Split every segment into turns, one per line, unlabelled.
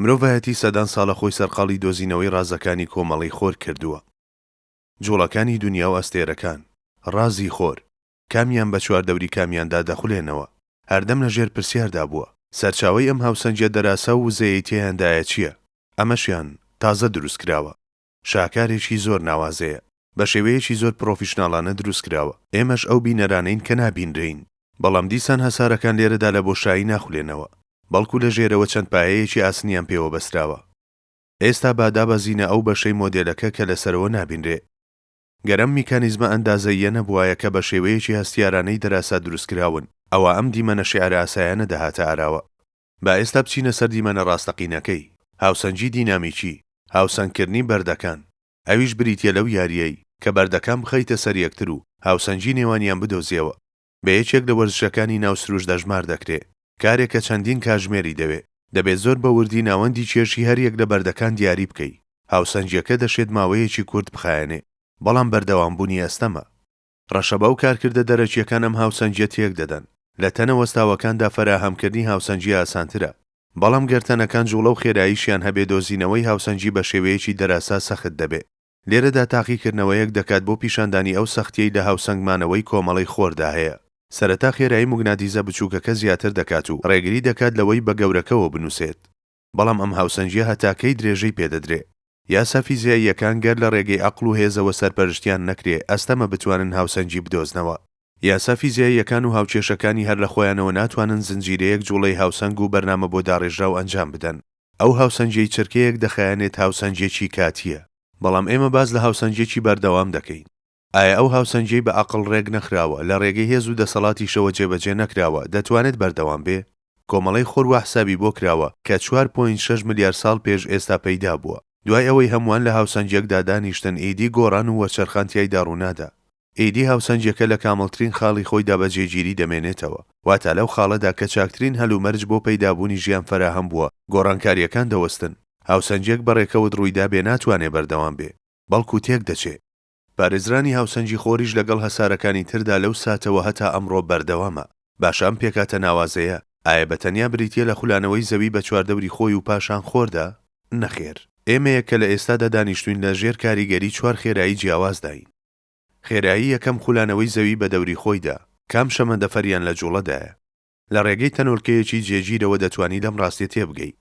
مرۆڤایەتی سەدان ساڵە خۆی سەرقاڵی دۆزینەوەی رازەکانی کۆمەڵی خۆر کردووە. جوڵەکانی دنیا و ئەستێرەکان، رازی خۆر، کامیان بە چواردەوری کامیاندا دەخولێنەوە، هەردەم لەژێر پرسیاردا بووە. سەرچاوەی ئەم هاوسەنگیە دەراسە و وزەیەی تێیاندایە چییە؟ ئەمەشیان تازە دروست کراوە. شاکارێکی زۆر ناوازەیە، بە شێوەیەکی زۆر پرۆفیشناڵانە دروست کراوە. ئێمەش ئەو بینەرانەین کە نابینرین، بەڵام دیسان هەسارەکان لێرەدا لە بۆشایی ناخولێنەوە، بەڵکو لە ژێرەوە چەند پایەیەکی ئاسنیان پێوە بەستراوە. ئێستا بادابەزینە ئەو بەشەی مۆدێلەکە کە لەسەرەوە نابینرێ. گەرەم میکانیزمە ئەندازەییە نەبوایە کە بە شێوەیەکی هەستیارانەی دەراسا دروستکراون، ئەوە ئەم دیمەنە شێعرە ئاسایانە دەهاتە ئاراوە. با ئێستا بچینە سەر دیمەنە ڕاستەقینەکەی، هاوسەنگی دینامیکی، هاوسەنگکردنی بەردەکان. ئەویش بریتیە لەو یاریەی کە بەردەکان بخەیتە سەر یەکتر و هاوسەنگی نێوانیان بدۆزیەوە. بە یەکێک لە وەرزشەکانی ناو سروش دەژمار دەکرێت، کارێک کە چەندین کاتژمێری دەبێت زۆر بە وردی ناوەندی کێشی هەر یەک لە بەردەکان دیاری بکەی. هاوسەنگیەکە دەشێت ماوەیەکی کورت بخایەنێ، بەڵام بەردەوامبوونی ئەستەمە. ڕەشەبە و کارکردە دەرەکیەکان ئەم هاوسەنگیە تێک دەدەن. لە تەنە وەستاوەکاندا فەراهەمکردنی هاوسەنگی ئاسانترە، بەڵام گەرتەنەکان جوڵە و خێراییشیان هەبێ دۆزینەوەی هاوسەنگی بە شێوەیەکی دەراسا سەخت دەبێت. لێرەدا تاقیکردنەوەیەک دەکات بۆ پیشاندانی ئەو سەختیەی لە هاوسەنگمانەوەی کۆمەڵی خۆردا هەیە. سەرەتا خێرایی موگناتیزە بچووکەکە زیاتر دەکات و ڕێگری دەکات لەوەی بە گەورەکەوە بنووسێت. بەڵام ئەم هاوسەنگیە هەتاکەی درێژەی پێدەدرێت. یاسا فیزیاییەکان گەر لە ڕێگەی عەقڵ و هێزەوە سەرپەرشتیان نەکرێ، ئەستەمە بتوانن هاوسەنگی بدۆزنەوە. یاسا فیزیاییەکان و هاوچێشەکانی هەر لە خۆیانەوە ناتوانن زنجیرەیەک جوڵەی هاوسەنگ و بەرنامە بۆ داڕێژراو ئەنجام بدەن. ئەو هاوسەنگیەی چرکەیەک دەخایەنێت هاوسەنگێکی کاتیە. بەڵام ئێمە باز لە هاوسەنگێکی بەردەوام دەکەین. ئایا ئەو هاوسەنگی بە عەقڵ ڕێک نەخراوە، لە ڕێگەی هێز و دەسەڵاتیشەوە جێبەجێ نەکراوە، دەتوانێت بەردەوام بێ؟ کۆمەڵەی خۆر وا حسابی بۆ کراوە کە 4.6 ملیار ساڵ پێش ئێستا پەیدا بووە. دوای ئەوەی هەمووان لە هاوسەنگێکدا دانیشتن، ئیدی گۆڕان و وەرچەرخان تیایدا ڕوونادا. ئیدی هاوسەنگەکە لە کامەڵترین خاڵی خۆیدا بە جێگیری دەمێنێتەوە، واتە لەو خاڵەدا کە چاکترین هەلومەرج بۆ پەیدابوونی ژیان فەراهەم بووە، گۆڕانکاریەکان دەوەستن. هاوسەنگێک بەڕێکەوت ڕوویدا بێ ناتوانێ بەردەوام بێ، بەڵکو تێک دەچێت. پارێزرانی هاوسەنگی خۆریش لەگەڵ هەسارەکانی تردا لەو ساتەوە هەتا ئەمڕۆ بەردەوامە. باشە ئەم پێکاتە ناوازەیە ئایا بەتەنیا بریتیە لە خولانەوەی زەوی بە چواردەوری خۆی و پاشان خۆردا؟ نەخێر. ئێمەیە کە لە ئێستادا دانیشتوین لە ژێر کاریگەری 4 خێرایی جیاوازداین. خێرایی یەکەم خولانەوەی زەوی بە دەوری خۆیدا، کام شەمەندەفەریان لە جوڵەدایە. لە ڕێگەی تەنۆرکەیەکی جێگیرەوە دەتوانی لەم ڕاستیە تێبگەیت.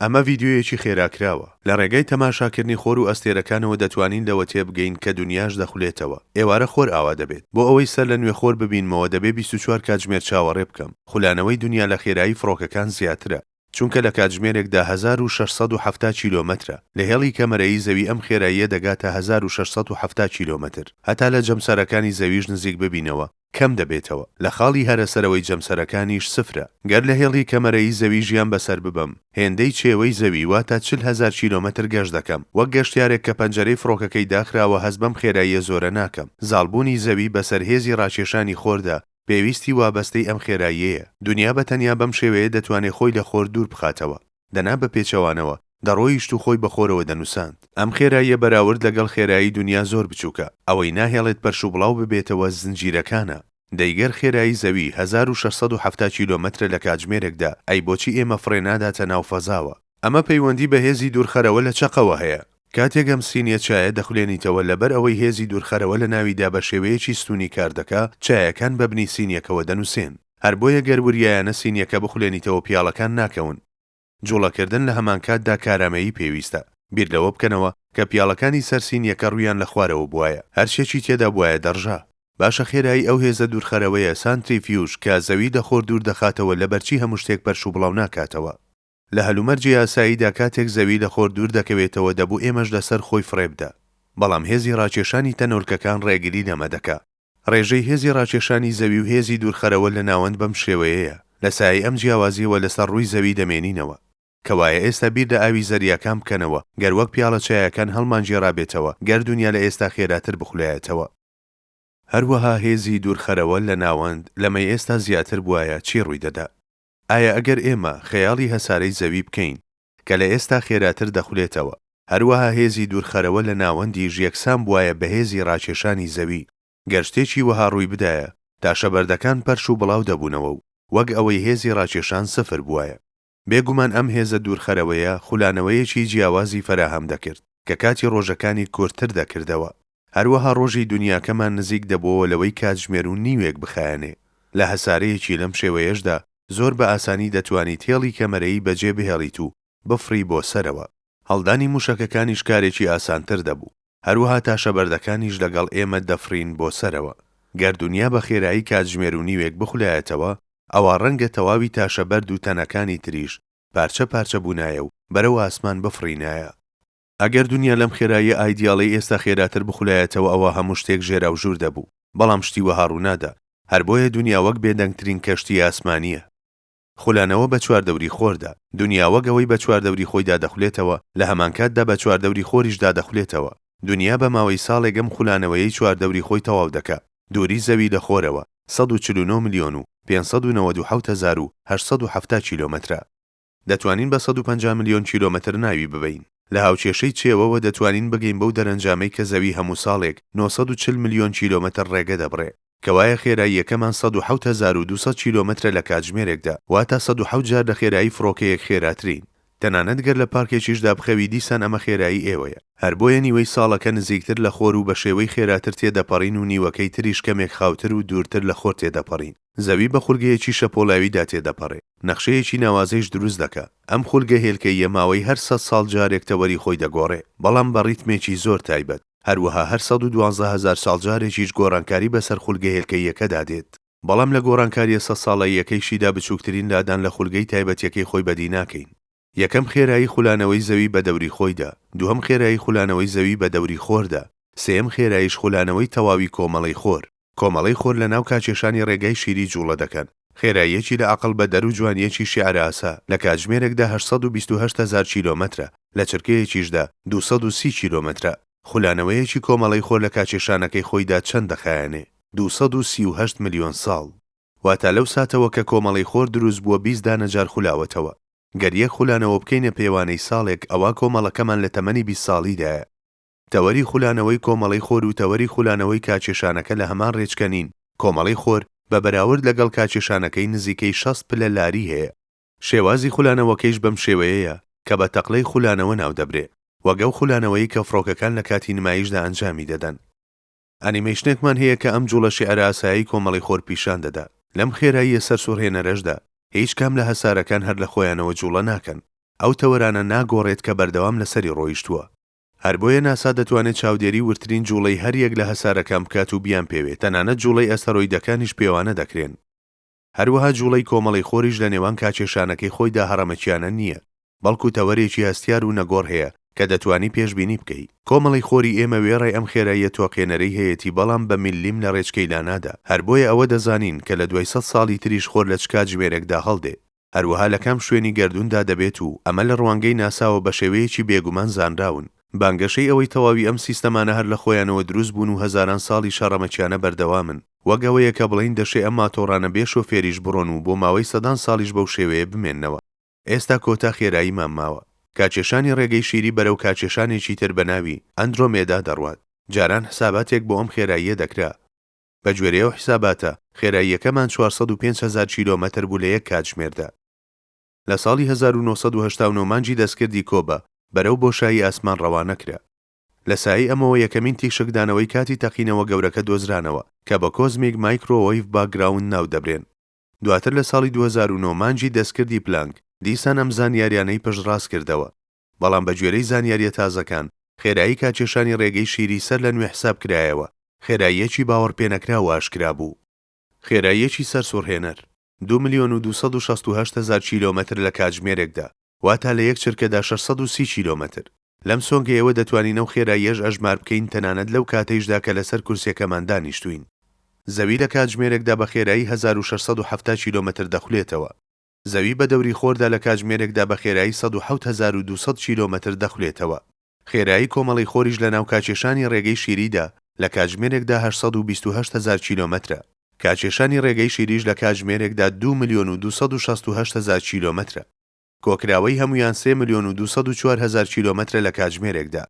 ئەمە ڤیدیۆیەکی خێراکراوە. لە ڕێگەی تەماشاکردنی خۆر و ئەستێرەکانەوە دەتوانین لەوە تێبگەین کە دنیاش دەخولێتەوە. ئێوارە خۆر ئاوا دەبێت. بۆ ئەوەی سەر لە نوێ خۆر ببینمەوە دەبێت 24 کاتژمێر چاوەڕێ بکەم. خولانەوەی دنیا لە خێرایی فڕۆکەکان زیاترە، چونکە لە کاتژمێرێکدا 1670 کیلۆمەترە. لە هێڵی کەمەرەیی زەوی ئەم خێراییە دەگاتە 1670 کیلۆمەتر. هەتا لە جەمسەرەکانی زەویش نزیک ببینەوە کەم دەبێتەوە. لە خاڵی هەرەسەرەوەی جەمسەرەکانیش سفرە. گەر لە هێڵی کەمەرەیی زەوی ژیان بەسەر ببەم، هێندەی چێوەی زەوی واتە 40,000 کیلۆمەتر گەشت دەکەم. وەک گەشتیارێک کە پەنجەرەی فڕۆکەکەی داخراوە هەز بەم خێراییە زۆرە ناکەم. زاڵبوونی زەوی بەسەر هێزی ڕاکێشانی خۆردا پێویستی وابەستەی ئەم خێراییەیە. دنیا بەتەنیا بەم شێوەیە دەتوانێت خۆی لە خۆر دوور بخاتەوە. دەنا بە پێچەوانەوە دەڕۆیشت و خۆی بە خۆرەوە دەنووساند. ئەم خێراییە بەراورد لەگەڵ خێرایی دنیا زۆر بچووکە. ئەوەی ناهێڵێت پەرش و بڵاو ببێتەوە زنجیرەکانە. دەیگەر خێرایی زەوی 1670 کیلۆمەترە لە کاتژمێرێکدا، ئەی بۆچی ئێمە فڕێ ناداتە ناو فەزاوە؟ ئەمە پەیوەندی بە هێزی دوورخەرەوە لە چەقەوە هەیە. کاتێک ئەم سینیە چایە دەخولێنیتەوە، لەبەر ئەوەی هێزی دوورخەرەوە لە ناویدا بە شێوەیەکی ستونی کار دەکا، چایەکان بە بنی سینیەکەوە دەنووسێن. هەر بۆیە گەروریایانە سینیەکە بخولێنیتەوە پیاڵەکان ناکەون. جوڵەکردن لە هەمان کاتدا کارامەیی پێویستە. بیر لەوە بکەنەوە کە پیاڵەکانی سەر سینیەکە ڕوویان لە خوارەوە بووایە، هەرچێکی تێدا بووایە دەڕژا. باشە خێرایی ئەو هێزە دوورخەرەوەیە سانتریفیوژ کە زەوی دەخۆر دوور دەخاتەوە، لەبەرچی هەموو شتێک پەرش و بڵاو ناکاتەوە. لە هەلومەرجی یاساییدا کاتێک زەوی لە خۆر دوور دەکەوێتەوە دەبوو ئێمەش لەسەر خۆی فڕێبدا. بەڵام هێزی ڕاکێشانی تەنۆرکەکان ڕێگری لەمە دەکا. ڕێژەی هێزی ڕاکێشانی زەوی و هێزی دوورخەرەوە لە ناوەند بەم شێوەیەیە. لە سایەی ئەم جیاوازیەوە لەسەر ڕووی زەوی دەمێنینەوە. کەوایە ئێستا بیر لە ئاوی زەریاکان بکەنەوە، گەر وەک پیاڵە چایەکان هەڵمانگێڕابێتەوە، گەر دنیا لە ئێستا خێراتر بخولایەتەوە. هەروەها هێزی دوورخەرەوە لە ناوەند لەمەی ئێستا زیاتر بووایە چی ڕووی دەدا؟ ئایا ئەگەر ئێمە خەیاڵی هەسارەی زەوی بکەین کە لە ئێستا خێراتر دەخولێتەوە، هەروەها هێزی دوورخەرەوە لە ناوەندیش یەکسان بووایە بە هێزی ڕاکێشانی زەوی، گەشتێکی وەها ڕووی بدایە تا شەبەردەکان پەرش و بڵاو دەبوونەوە و وەک ئەوەی هێزی ڕاکێشان سفر بووایە. بێگومان ئەم هێزە دوورخەرەوەیە خولانەوەیەکی جیاوازی فەراهەم دەکرد کە کاتی ڕۆژەکانی کورتتر دەکردەوە. هەروەها ڕۆژی دنیاکەمان نزیک دەبووەوە لەوەی کاتژمێر و نیوێک بخایەنێ. لە هەسارەیەکی لەم شێوەیەشدا زۆر بە ئاسانی دەتوانیت هێڵی کەمەرەیی بەجێ بهێڵیت و بفری بۆ سەرەوە. هەڵدانی موشەکەکانیش کارێکی ئاسانتر دەبوو. هەروەها تاشەبەردەکانیش لەگەڵ ئێمە دەفرین بۆ سەرەوە. گەر دنیا بە خێرایی کاتژمێر و نیوێک بخولایەتەوە، ئەوە ڕەنگە تەواوی تاشەبەرد و تەنەکانی تریش پارچە پارچە بوونایە و بەرەو ئاسمان بفرینایە. ئەگەر دنیا لەم خێرایی ئایدیاڵی ئێستا خێراتر بخولایەتەوە، ئەوە هەموو شتێک ژێرا و ژوور دەبوو. بەڵام شتی وەها ڕوونادا. هەر بۆیە دنیا وەک بێدەنگترین کەشتی ئاسمانیە. خولانەوە بە چواردەوری خۆردا. دنیا وەک ئەوەی بە چواردەوری خۆیدا دەخولێتەوە، لە هەمان کاتدا بە چواردەوری خۆریشدا دەخولێتەوە. دنیا بە ماوەی ساڵێک ئەم خولانەوەیەی چواردەوری خۆی تەواو دەکات. دووری زەوی لە خۆرەوە 149 ملیۆن و 597,870 کیلۆمەترە. دەتوانین بە 150 ملیۆن کیلۆمەتر ناوی ببین. لە هاوچێشەی چێوەوە دەتوانین بگەین بەو دەرەنجامەی کە زەوی هەموو ساڵێک 940 ملیۆن کیلۆمەتر ڕێگە دەبڕێ. کەوایە خێراییەکەمان 107,200 کیلۆمەترە لە کاتژمێرێکدا، واتە 107 جار لە خێرایی فڕۆکەیەک خێراترین. تەنانەت گەر لە پارکێکیشدا بخەوی دیسان ئەمە خێرایی ئێوەیە. هەر بۆیە نیوەی ساڵەکە نزیکتر لە خۆر و بە شێوەی خێراتر تێدەپەڕین و نیوەکەی تریش کەمێک خاوتر و دوورتر لە خۆر تێدەپەڕین. زەوی بە خولگەیەکی شەپۆلاویدا تێدەپەڕێ. نەخشەیەکی ناوازەیش دروست دەکا. ئەم خولگە هێلکەیە ماوەی هەر 100 ساڵ جارێک تەوەری خۆی دەگۆڕێ، بەڵام بە ڕیتمێکی زۆر تایبەت. هەروەها هەر 112,000 ساڵ جارێکیش گۆڕانکاری بەسەر خولگە هێلکەیەکەدا دێت. بەڵام لە گۆڕانکاریە 100 ساڵەیەکەیشیدا بچووکترین لادان لە خولگەی تایبەتیەکەی خۆی بەدی ناکەین. یەکەم خێرایی خولانەوەی زەوی بە دەوری خۆیدا، دووەم خێرایی خولانەوەی زەوی بە دەوری خۆردا، سێم خێراییش خولانەوەی تەواوی کۆمەڵەی خۆر. کۆمەڵەی خۆر لە ناو کاکێشانی ڕێگای شیری جوڵە دەکەن. خێراییەکی لە عەقڵ بە دەر و جوانیەکی شیعرە ئاسا لە کاتژمێرێکدا 828,000 کیلۆمەترە، لە چرکەیەکیشدا 230 کیلۆمەترە. خولانەوەیەکی کۆمەڵەی خۆر لە کاکێشانەکەی خۆیدا چەند دەخایەنێ؟ 238 ملیۆن ساڵ. واتە لەو ساتەوە کە کۆمەڵەی خۆر دروست بووە 20 دانەجار خولاوەتەوە. گەر یەک خولانەوە بکەینە پێوانەی ساڵێک، ئەوە کۆمەڵەکەمان لە تەمەنی 20 ساڵیدایە. تەوەری خولانەوەی کۆمەڵەی خۆر و تەوەری خولانەوەی کاکێشانەکە لە هەمان ڕێچکەنین. کۆمەڵەی خۆر بە بەراورد لەگەڵ کاکێشانەکەی نزیکەی 60 پلە لاری هەیە. شێوازی خولانەوەکەیش بەم شێوەیەیە کە بە تەقلەی خولانەوە ناو دەبرێ، وەگەڵ خولانەوەی کە فڕۆکەکان لە کاتی نمایشدا ئەنجامی دەدەن. ئەنیمەیشنێکمان هەیە کە ئەم جوڵە شیعرە ئاسایی کۆمەڵی خۆر پیشان دەدا. لەم خێراییە سەرسوڕهێنەرەشدا هیچ کام لە هەسارەکان هەر لە خۆیانەوە جوڵە ناکەن. ئەو تەوەرانە ناگۆڕێت کە بەردەوام لەسەری ڕۆیشتووە. هەر بۆیە ناسا دەتوانێت چاودێری ورترین جوڵەی هەر یەک لە هەسارەکان بکات و بیان پێوێت. تەنانەت جوڵەی ئەستەرۆیدەکانیش پێوانە دەکرێن. هەروەها جوڵەی کۆمەڵی خۆریش لە نێوان کاکێشانەکەی خۆیدا هەڕەمەکیانە نییە، بەڵکو تەوەرێکی هەستیار و نەگۆڕ هەیە کە دەتوانی پێشبینی بکەیت. کۆمەڵی خۆری ئێمە وێڕای ئەم خێراییە تۆقێنەرەی هەیەتی، بەڵام بە میلیم لە ڕێچکەی لانادا. هەر بۆیە ئەوە دەزانین کە لە دوای 100 ساڵی تریش خۆر لە چ کاتژمێرێکدا هەڵدێ. هەروەها لە کام شوێنی گەردووندا دەبێت و ئەمە لە ڕوانگەی ناساوە بە شێوەیەکی بێگومان زانراون. بانگەشەی ئەوەی تەواوی ئەم سیستەمانە هەر لە خۆیانەوە دروست بوون و هەزاران ساڵی شەڕەمەکیانە بەردەوامن. وەک ئەوەیە کە بڵین دەشێ ئەم ماتۆڕانە بێ شۆفێریش بڕۆن و بۆ ماوەی سەدان ساڵیش بەو شێوەیە بمێننەوە. ئێستا کۆتا خێراییمان ماوە. کاکێشانی ڕێگەی شیری بەرەو کاکێشانێکی تر بەناوی ئەندرۆمێدا دەڕوات. جاران حساباتێک بۆ ئەم خێراییە دەکرا. بە گوێرەوە حساباتە خێراییەکەمان 405,000 کیلۆمەتر بوو لە یەک کاتژمێردا. لە ساڵی 1989 مانجی دەستکردی کۆبە بەرەو بۆشایی ئاسمان ڕەوانە کرا. لە سایی ئەمەوە یەکەمین تیشکدانەوەی کاتی تەقینەوە گەورەکە دۆزرانەوە کە بە کۆزمیک مایکرۆوەیڤ باکگراوند ناو دەبرێن. دواتر لە ساڵی 2009 مانجی دەستکردی پلانک دیسان ئەم زانیاریانەی پشتڕاست کردەوە. بەڵام بە گوێرەی زانیاریە تازەکان خێرایی کاکێشانی ڕێگەی شیری سەر لە نوێ حساب کرایەوە. خێراییەکی باوەڕ پێنەکرا و ئاشکرا بوو. خێراییەکی سەرسوڕهێنەر 2,268,000 کیلۆمەتر لە کاتژمێرێکدا، واتە لە یەک چرکەدا 630 کیلۆمەتر. لەم سۆنگەیەوە دەتوانین ئەو خێراییەش ئەژمار بکەین، تەنانەت لەو کاتەیشدا کە لەسەر کورسیەکەمان دانیشتوین. زەوی لە کاتژمێرێکدا بە خێرایی 1670 کیلۆمەتر دەخولێتەوە. زەوی بە دەوری خۆردا لە کاتژمێرێکدا بە خێرایی 107,200 کیلۆمەتر دەخولێتەوە. خێرایی کۆمەڵی خۆریش لە ناو کاکێشانی ڕێگەی شیریدا لە کاتژمێرێکدا 828,000 کیلۆمەترە. کاکێشانی ڕێگەی شیریش لە کاتژمێرێکدا 2,268,000 کیلۆمەترە. کۆکراوەی هەمویان 3,204,000 کیلۆمەترە لە کاتژمێرێکدا.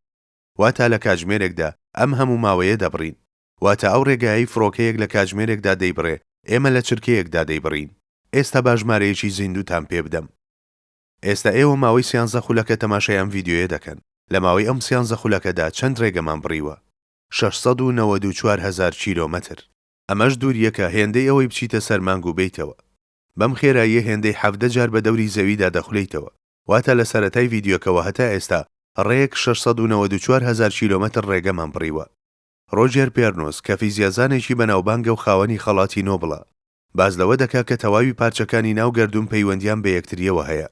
واتە لە کاتژمێرێکدا ئەم هەموو ماوەیە دەبڕین. واتە ئەو ڕێگایی فڕۆکەیەک لە کاتژمێرێکدا دەیبڕێ، ئێمە لە چرکەیەکدا دەیبڕین. ئێستا باژمارەیەکی زیندووتان پێ بدەم. ئێستا ئێوە ماوەی 13 خولەکە تەماشای ئەم ڤیدیۆیە دەکەن. لە ماوەی ئەم 13 خولەکەدا چەند ڕێگەمان بڕیوە؟ 694,000 کیلۆمەتر. ئەمەش دووریەکە هێندەی ئەوەی بچیتە سەر مانگ و بیتەوە. بەم خێراییە هێندەی 17 جار بە دەوری زەویدا دەخولەیتەوە. واتە لە سەرەتای ڤیدیۆکەوە هەتا ئێستا ڕێک 694,000 کیلۆمەتر ڕێگەمان بڕیوە. ڕۆجێر پێرنۆس کە فیزیازانێکی بەناوبانگە و خاوەنی خەڵاتی نۆبڵە باز لەوە دەکا کە تەواوی پارچەکانی ناو گەردوون پەیوەندیان بە یەکتریەوە هەیە.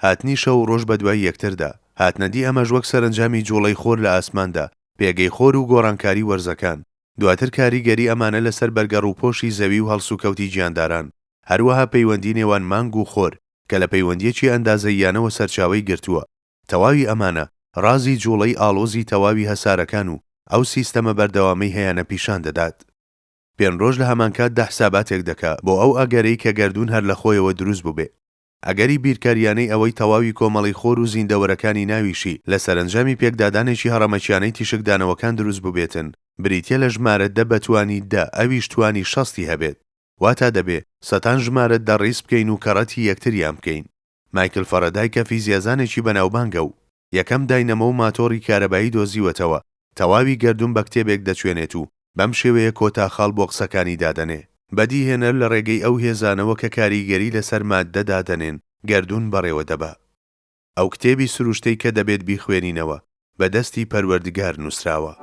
هاتنی شەو و ڕۆژ بە دوای یەکتردا، هاتنەدی ئەمەش وەک سەرنجامی جوڵەی خۆر لە ئاسماندا، پێگەی خۆر و گۆڕانکاری وەرزەکان، دواتر کاریگەری ئەمانە لەسەر بەرگەڕ و پۆشی زەوی و هەڵسوکەوتی گیانداران، هەروەها پەیوەندی نێوان مانگ و خۆر کە لە پەیوەندیەکی ئەندازەییانەوە سەرچاوەی گرتووە. تەواوی ئەمانە ڕازی جوڵەی ئاڵۆزی تەواوی هەسارەکان و ئەو سیستەمە بەردەوامی هەیەنە پیشان دەدات. پێنڕۆژ لە هەمان کاتدا حساباتێک دەکا بۆ ئەو ئەگەرەی کە گەردوون هەر لە خۆیەوە دروست بووبێ. ئەگەری بیرکاریانەی ئەوەی تەواوی کۆمەڵی خۆر و زیندەوەرەکانی ناویشی لە سەرنجامی پێکدادانێکی هەڕەمەکیانەی تیشکدانەوەکان دروست بووبێتن، بریتیە لە ژمارە 10 بەتوانی 10 ئەویش توانی 60 هەبێت. واتە دەبێ سەتان ژمارە دەڕیس بکەین و کەڕەتی یەکتریان بکەین. مایکل فەرەدای کە فیزیازانێکی بەناوبانگە و یەکەم داینەمە و ماتۆڕی کارەبایی دۆزیوەتەوە، تەواوی گەردوون بە کتێبێک دەچوێنێت و بەم شێوەیە کۆتاخاڵ بۆ قسەکانی دادەنێ. بەدیهێنەر لە ڕێگەی ئەو هێزانەوە کە کاریگەری لەسەر ماددە دادەنێن گەردوون بەڕێوە دەبا. ئەو کتێبی سروشتەی کە دەبێت بیخوێنینەوە بە دەستی پەروەردگار نووسراوە.